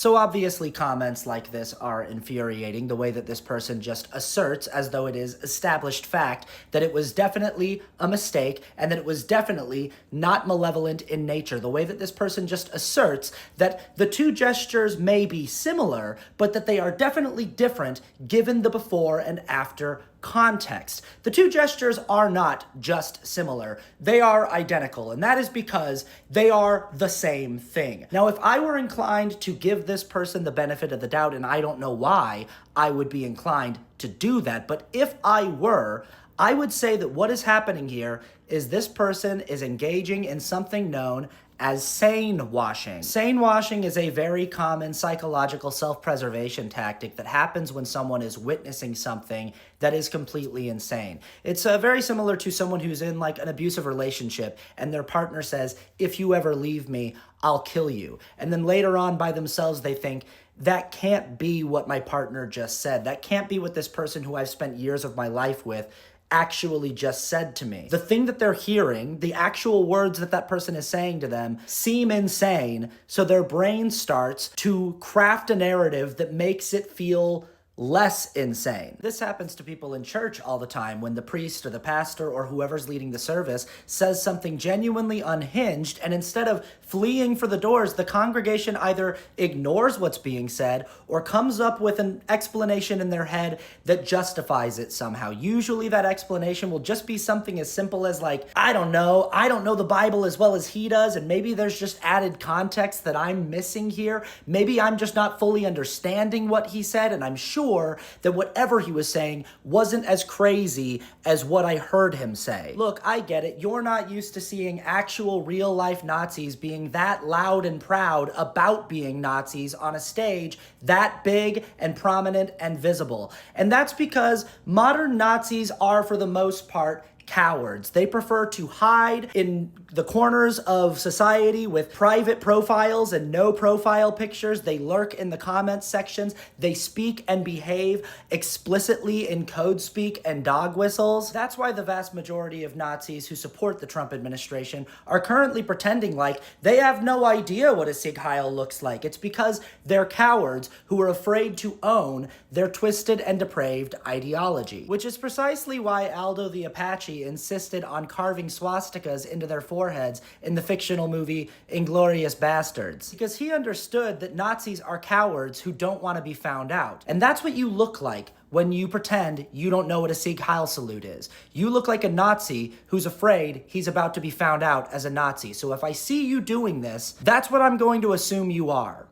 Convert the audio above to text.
So obviously comments like this are infuriating, the way that this person just asserts, as though it is established fact, that it was definitely a mistake and that it was definitely not malevolent in nature. The way that this person just asserts that the two gestures may be similar, but that they are definitely different given the before and after context. The two gestures are not just similar, they are identical, and that is because they are the same thing. Now, if I were inclined to give this person the benefit of the doubt, and I don't know why I would be inclined to do that, but if I were, I would say that what is happening here is this person is engaging in something known as sane washing. Sane washing is a very common psychological self-preservation tactic that happens when someone is witnessing something that is completely insane. It's very similar to someone who's in like an abusive relationship and their partner says, if you ever leave me, I'll kill you. And then later on by themselves, they think, that can't be what my partner just said. That can't be what this person who I've spent years of my life with actually just said to me. The thing that they're hearing, the actual words that that person is saying to them, seem insane, so their brain starts to craft a narrative that makes it feel less insane. This happens to people in church all the time when the priest or the pastor or whoever's leading the service says something genuinely unhinged, and instead of fleeing for the doors, the congregation either ignores what's being said or comes up with an explanation in their head that justifies it somehow. Usually that explanation will just be something as simple as like, I don't know the Bible as well as he does, and maybe there's just added context that I'm missing here. Maybe I'm just not fully understanding what he said, and I'm sure that whatever he was saying wasn't as crazy as what I heard him say. Look, I get it. You're not used to seeing actual real-life Nazis being that loud and proud about being Nazis on a stage that big and prominent and visible. And that's because modern Nazis are, for the most part, cowards. They prefer to hide in the corners of society with private profiles and no profile pictures. They lurk in the comments sections. They speak and behave explicitly in code speak and dog whistles. That's why the vast majority of Nazis who support the Trump administration are currently pretending like they have no idea what a Sieg Heil looks like. It's because they're cowards who are afraid to own their twisted and depraved ideology, which is precisely why Aldo the Apache insisted on carving swastikas into their foreheads in the fictional movie Inglourious Basterds, because he understood that Nazis are cowards who don't want to be found out. And that's what you look like when you pretend you don't know what a Sieg Heil salute is. You look like a Nazi who's afraid he's about to be found out as a Nazi. So if I see you doing this, that's what I'm going to assume you are.